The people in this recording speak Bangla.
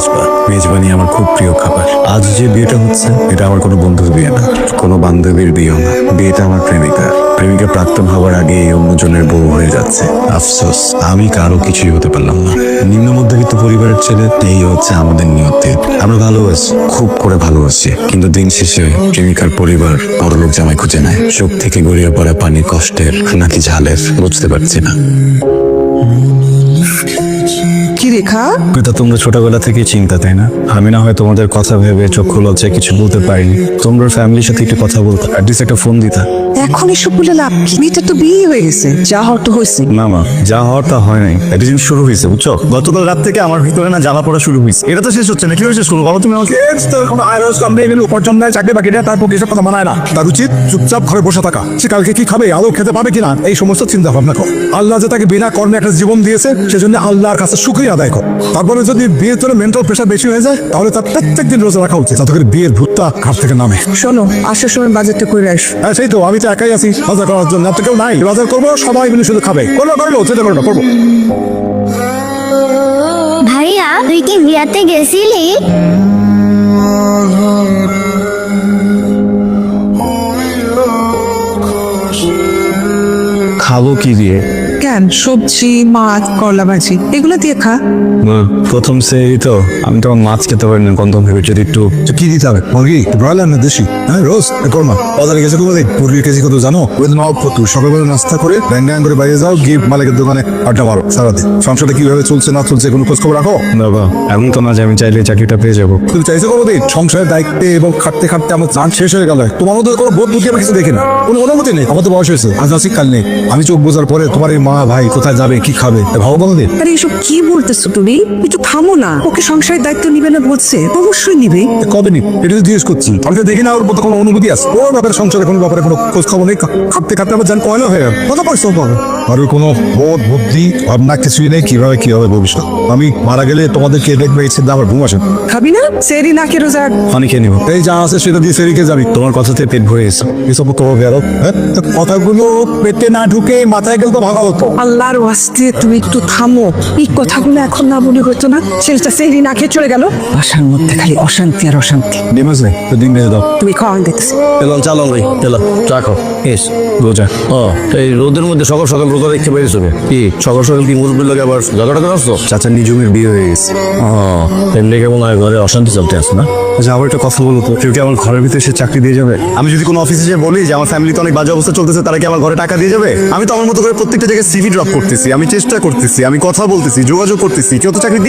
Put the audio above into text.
মেজবা। মেজবানি আমার খুব প্রিয় খাবার। আজ যে বিয়েটা হচ্ছে এটা আমার কোনো বন্ধুর বিয়ে না, কোনো বান্ধবীর বিয়েও না। বিয়েটা আমার প্রেমিকা। প্রেমিকা প্রাক্তন হওয়ার আগে অন্যজনের বউ হয়ে যাচ্ছে। আফসোস, আমি কারো কিছুই হতে পারলাম না। নিম্ন মধ্যবিত্ত পরিবারের ছেলে, এই হচ্ছে আমাদের নিয়তি। আমরা ভালোবাসি, খুব করে ভালোবাসি, কিন্তু দিন শেষে প্রেমিকার পরিবার বড়লোক জামাই খুঁজে নেয়। চোখ থেকে গড়িয়ে পড়া পানি কষ্টের নাকি ঝালের বুঝতে পারছি না। কি রেখা? এটা তোমরা ছোটবেলা থেকে চিন্তা, তাই না? আমি না হয় তোমাদের কথা ভেবে চক্ষু লজ্জায় কিছু বলতে পারিনি। তোমরা ফ্যামিলির সাথে একটু কথা বলতে, অ্যাটলিস্ট একটা ফোন দিতা। এখন এসব বলে লাভ কি? মেয়েটা তো বিয়ে হয়ে গেছে, যা হওয়ার তো হয়েছে। না মা, যা হওয়ার তা হয় নাই। একটা জিনিস শুরু হয়েছে, বুঝছো? গতকাল রাত থেকে আমার ভিতরে না জ্বালা পড়া শুরু হয়েছে। এটা তো শেষ হচ্ছে না, কিভাবে শেষ করবো বলো তুমি আমাকে? কোনো আয়রস কোম্পানি গেলে উপার্জন নেয়, চাকরি বাকরি নেয়, তারপর এসব কথা মানায় না। তার উচিত চুপচাপ ঘরে বসে থাকা। সে কালকে কি খাবে, আদৌ খেতে পাবে কিনা, এই সমস্ত চিন্তা ভাবনা কর। আল্লাহ যে তাকে বিনা কর্মে একটা জীবন দিয়েছে, সেজন্য আল্লাহর কাছে শুকরিয়া আদায় কর। তারপরে যদি বিয়ের জন্য মেন্টাল প্রেশার বেশি হয়ে যায়, তাহলে তার প্রত্যেক দিন রোজা রাখা উচিত, যাতে করে বিয়ের ভূতটা ঘাট থেকে নামে। শোনো, আসার সময় বাজারটা করে আস। হ্যাঁ সেই তো, আমি তো একাই আছি বাজার করার জন্য, আর তো কেউ নাই। বাজার করবো, সবাই মিলে শুধু খাবে। করবো চেষ্টা করবো করবো। ভাইয়া, তুই কি বিয়াতে গেছিলি? খাবো কি দিয়ে? কেন, সবজি, মাছ, করলা ভাজি এগুলো দিয়ে খা। মা, প্রথম সেই তো আমি তখন মাছ খেতে পারি না, গন্ধম ভেবে যদি একটু কি দিতে হবে? মুরগি, ব্রয়লার না দেশি? হ্যাঁ রোজ কর্মা। বাজারে গেছে কোনোদিন? মুরগির কেজি কত জানো? ওই দিন অল্পটু সকালবেলা নাস্তা করে ব্যাং করে বাইরে যাও, গিয়ে মালিকের দোকানে আড্ডা মারো সারাদিন। সংসারটা কিভাবে চলছে না চলছে কোনো খোঁজ খবর রাখো? বাবা, এমন তো না যে আমি চাইলে চাকরিটা পেয়ে যাবো। তুমি চাইছো কোনোদিন? সংসারের দায়িত্বে এবং খাটতে খাটতে আমার চান শেষ হয়ে গেল। তোমার মধ্যে কোনো বোধ বুদ্ধি আমি কিছু দেখি না, কোনো অনুমতি নেই। আমার তো বয়স হয়েছে, আজ আছি কাল নেই। আমি চোখ বোঝার পরে তোমার এই মা ভাই কোথায় যাবে কি খাবে ভাবো কোনোদিন? আরে এসব কি বলতেছো তুমি? একটু থামো না। ওকে সংসারের দায়িত্ব নিবে না বলছে, অবশ্যই নিবে। কবে নি এটা তো জিজ্ঞেস করছি। আমি তো দেখি না ওর মতো কোনো অনুভূতি আছে। ওর ব্যাপারে সংসারে কোনো ব্যাপারে কোনো খোঁজ খবর নেই। খাটতে খাটতে আমার জান পয়লা হয়ে গেল। কত পরিশ্রম পাবে? আর ওর কোনো বোধ বুদ্ধি ভাবনা কিছুই নেই কিভাবে কি হবে ভবিষ্যৎ। আমি মারা গেলে তোমাদেরকে দেখবে এই চিন্তা আমার ঘুম আসে। খাবি না? সেরি না কে রোজা? পানি খেয়ে নিবো। এই যা আছে সেটা দিয়ে সেরিকে যাবি। তোমার কথাতে পেট ভরে গেছে। এসব তো বেরো। হ্যাঁ কথাগুলো পেটে না ঢুকে মাথায় গেলে তো ভালো হতো। আল্লাহর ওয়াস্তে তুমি একটু থামো। এই কথাগুলো এখন না বলে হতো না? ছেলেটা সেরি না খেয়ে চলে গেল। বাসার মধ্যে খালি অশান্তি আর অশান্তি। ডিমাস নেই তো, ডিম ভেজে দাও। তুমি খাওয়ান দিতেছি। এলো চালো ভাই, এলো চা খাও। এস রোজা। ও, এই রোদের মধ্যে সকাল সকাল রোজা দেখতে পেরেছো? কি সকাল সকাল কি মুরব্বীর লোক আবার ঝগড়া করে আসছো? চাচা নিজুমের বিয়ে হয়ে গেছে। ও, এমনি কেমন হয় ঘরে অশান্তি চলতে আছে না? আচ্ছা, আবার একটা কথা বলো তো, কেউ কি আমার ঘরের ভিতরে সে চাকরি দিয়ে যাবে? আমি যদি কোনো অফিসে যে বলি যে আমার ফ্যামিলিতে অনেক বাজে অবস্থা চলতেছে, তারা কি আমার ঘরে টাকা দিয়ে যাবে? আমি তো আমার মতো করে প্রত্যেকটা জায়গায় সিভি ড্রপ করতেছি, আমি চেষ্টা করতেছি, আমি কথা বলতেছি, যোগাযোগ করতেছি, কেউ তো চাকরি